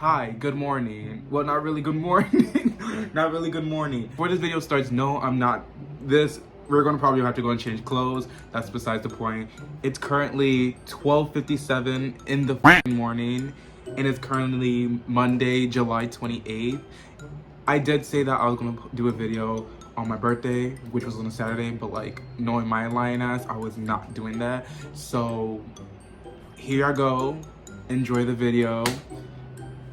Hi, good morning. Well, not really good morning. Not really good morning. Before this video starts, no, I'm not. We're gonna probably have to go and change clothes. That's besides the point. It's currently 12:57 in the morning, and it's currently Monday, July 28th. I did say that I was gonna do a video on my birthday, which was on a Saturday, but like, knowing my lying ass, I was not doing that. So here I go. Enjoy the video.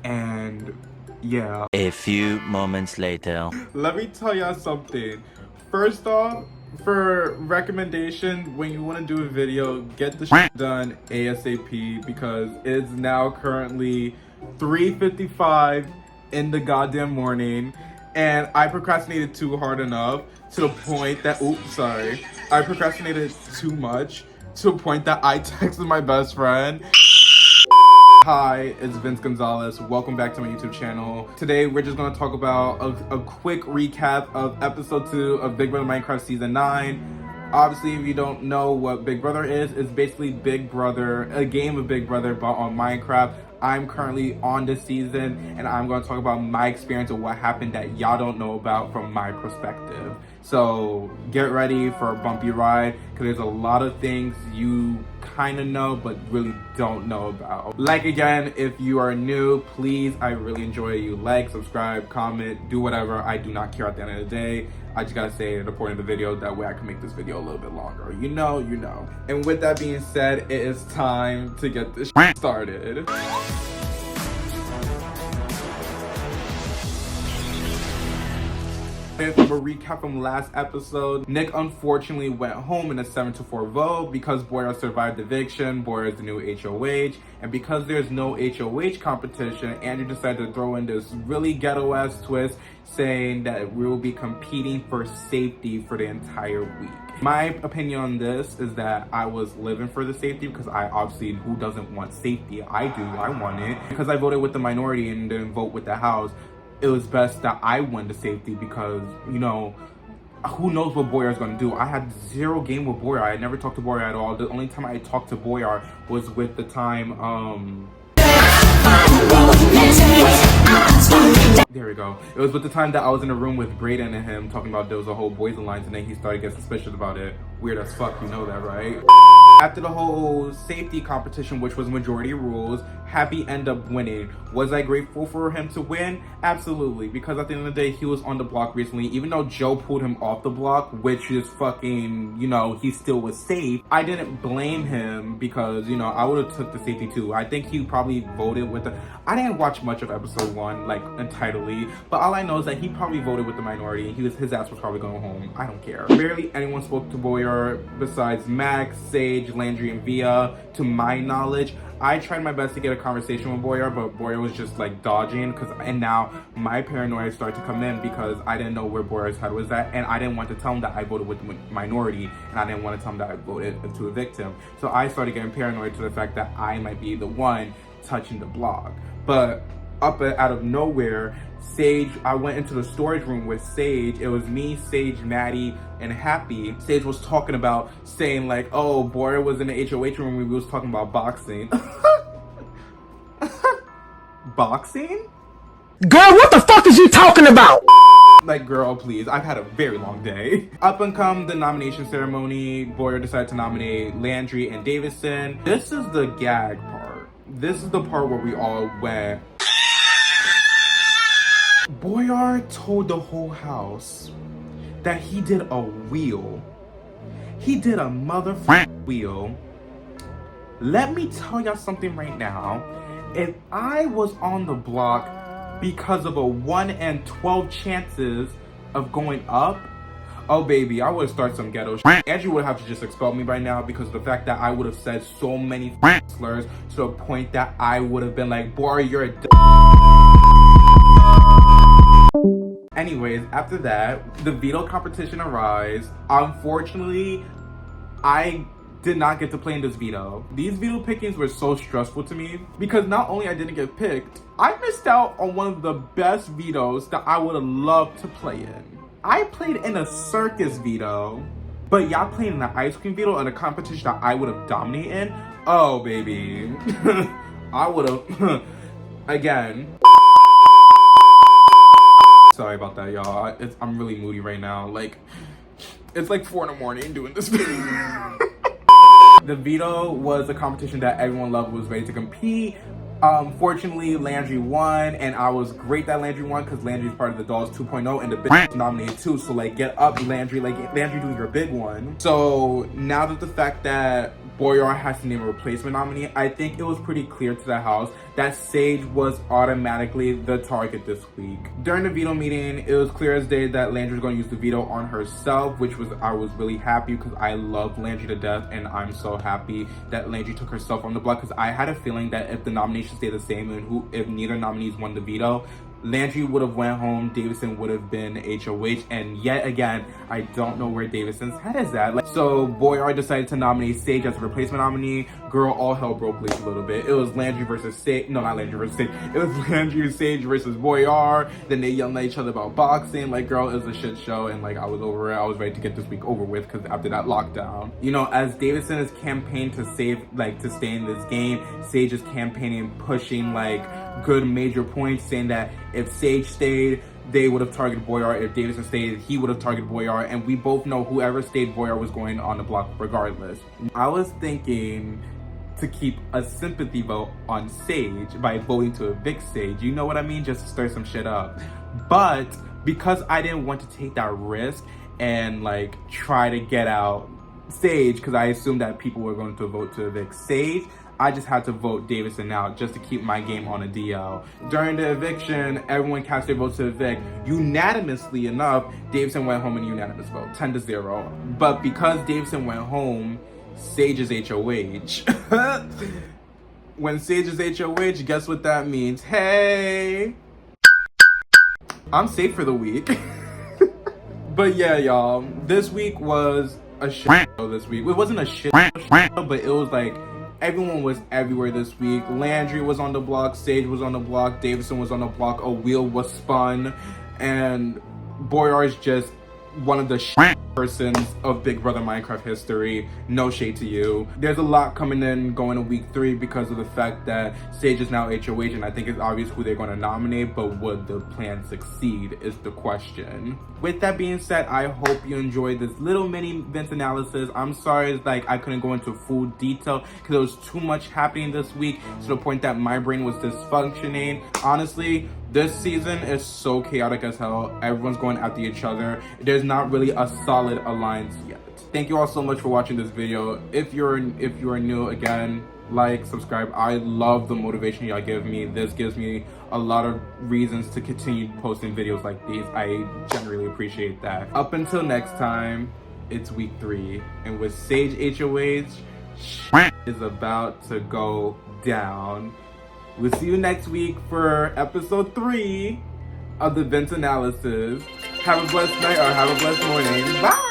And yeah. A few moments later. Let me tell y'all something. First off, for recommendation, when you want to do a video, get the shit done ASAP because it's now currently 3:55 in the goddamn morning, and I procrastinated too hard enough to the point that I procrastinated too much to a point that I texted my best friend. Hi, it's Vince Gonzalez. Welcome back to my YouTube channel. Today, we're just going to talk about a quick recap of episode 2 of Big Brother Minecraft Season 9. Obviously, if you don't know what Big Brother is, it's basically Big Brother, a game of Big Brother, but on Minecraft. I'm currently on this season, and I'm going to talk about my experience of what happened that y'all don't know about from my perspective. So get ready for a bumpy ride, because there's a lot of things you kind of know, but really don't know about. Like, again, if you are new, please, I really enjoy you. Like, subscribe, comment, do whatever. I do not care at the end of the day. I just gotta say it at the point of the video, that way I can make this video a little bit longer. You know. And with that being said, it is time to get this started. From a recap from last episode, Nick unfortunately went home in a 7-4 vote because Boyar survived eviction. Boyar is the new HOH, and because there's no HOH competition, Andrew decided to throw in this really ghetto-ass twist saying that we will be competing for safety for the entire week. My opinion on this is that I was living for the safety because I obviously, who doesn't want safety? I do, I want it. Because I voted with the minority and didn't vote with the House, it was best that I won the safety because, you know, who knows what Boyar is going to do. I had zero game with Boyar. I never talked to Boyar at all. The only time I talked to Boyar was with the time, there we go. It was with the time that I was in a room with Brayden and him talking about there was a whole Boys Alliance, and then he started getting suspicious about it. Weird as fuck, you know that, right? After the whole safety competition, which was majority rules, Happy ended up winning. Was I grateful for him to win? Absolutely, because at the end of the day, he was on the block recently. Even though Joe pulled him off the block, which is fucking, you know, he still was safe, I didn't blame him because, you know, I would have took the safety too. I think he probably voted with the... I didn't watch much of episode 1, like, entirely, but all I know is that he probably voted with the minority. His ass was probably going home. I don't care. Barely anyone spoke to Boyar besides Max, Sage, Landry, and Via, to my knowledge. I tried my best to get a conversation with Boyar, but Boyar was just like dodging, and now my paranoia started to come in because I didn't know where Boyar's head was at, and I didn't want to tell him that I voted with the minority, and I didn't want to tell him that I voted to evict him. So I started getting paranoid to the fact that I might be the one touching the block. But out of nowhere, Sage, I went into the storage room with Sage. It was me, Sage, Maddie, and Happy. Sage was talking about saying like, oh, Boyar was in the HOH room when we was talking about boxing. Boxing? Girl, what the fuck is you talking about? Like, girl, please. I've had a very long day. Up and come the nomination ceremony, Boyar decided to nominate Landry and Davison. This is the gag part. This is the part where we all went. Boyar told the whole house that he did a wheel. He did a motherfucking wheel. Let me tell y'all something right now. If I was on the block because of a 1 in 12 chances of going up, oh baby, I would have started some ghetto shit. Andrew would have to just expel me by now because of the fact that I would have said so many slurs to the point that I would have been like, Boyar, you're a Anyways, after that, the veto competition arrives. Unfortunately, I did not get to play in this veto. These veto pickings were so stressful to me because not only I didn't get picked, I missed out on one of the best vetoes that I would have loved to play in. I played in a circus veto, but y'all played in an ice cream veto in a competition that I would have dominated in. Oh, baby. I would have... again. Sorry about that, y'all. I'm really moody right now. Like, it's like 4 in the morning doing this video. The veto was a competition that everyone loved, was ready to compete. Fortunately, Landry won, and I was great that Landry won because Landry's part of the Dolls 2.0 and the bitch nominated too. So like, get up, Landry. Like, Landry, do your big one. So now that the fact that Boyar has to name a replacement nominee, I think it was pretty clear to the house that Sage was automatically the target this week. During the veto meeting, it was clear as day that Landry was going to use the veto on herself, which was, I was really happy because I love Landry to death, and I'm so happy that Landry took herself on the block because I had a feeling that if the nomination stayed the same and if neither nominees won the veto, Landry would have went home, Davison would have been HOH, and yet again, I don't know where Davison's head is at. Like, so Boyar decided to nominate Sage as a replacement nominee. Girl, all hell broke loose a little bit. It was Landry versus Sage. No, not Landry versus Sage. It was Landry, Sage versus Boyar. Then they yelled at each other about boxing. Like, girl, it was a shit show, and like, I was over it. I was ready to get this week over with because after that lockdown, you know, as Davison is campaigning to stay in this game, Sage is campaigning, pushing like good major points, saying that if Sage stayed, they would have targeted Boyar. If Davison stayed, he would have targeted Boyar. And we both know whoever stayed, Boyar was going on the block regardless. I was thinking to keep a sympathy vote on Sage by voting to evict Sage. You know what I mean? Just to stir some shit up. But because I didn't want to take that risk and like try to get out Sage, because I assumed that people were going to vote to evict Sage, I just had to vote Davison out just to keep my game on a DL. During the eviction, everyone cast their votes to evict. Unanimously enough, Davison went home in a unanimous vote, 10-0. But because Davison went home, Sage is HOH. When Sage is HOH, guess what that means? Hey! I'm safe for the week. But yeah, y'all, this week was a shit show this week. It wasn't a shit show, but it was like, everyone was everywhere this week. Landry was on the block, Sage was on the block, Davison was on the block, a wheel was spun, and Boyar is just one of the persons of Big Brother Minecraft history. No shade to you. There's a lot coming in going to week 3 because of the fact that Sage is now HOH, and I think it's obvious who they're going to nominate, but would the plan succeed is the question. With that being said, I hope you enjoyed this little mini Vince analysis. I'm sorry like I couldn't go into full detail because there was too much happening this week to the point that my brain was dysfunctioning. Honestly, this season is so chaotic as hell. Everyone's going after each other. There's not really a solid alliance yet. Thank you all so much for watching this video. If you're new, again, like, subscribe. I love the motivation y'all give me. This gives me a lot of reasons to continue posting videos like these. I generally appreciate that. Up until next time, it's week 3, and with Sage HOH, shit is about to go down. We'll see you next week for episode 3 of the Vince analysis. Have a blessed night or have a blessed morning. Bye!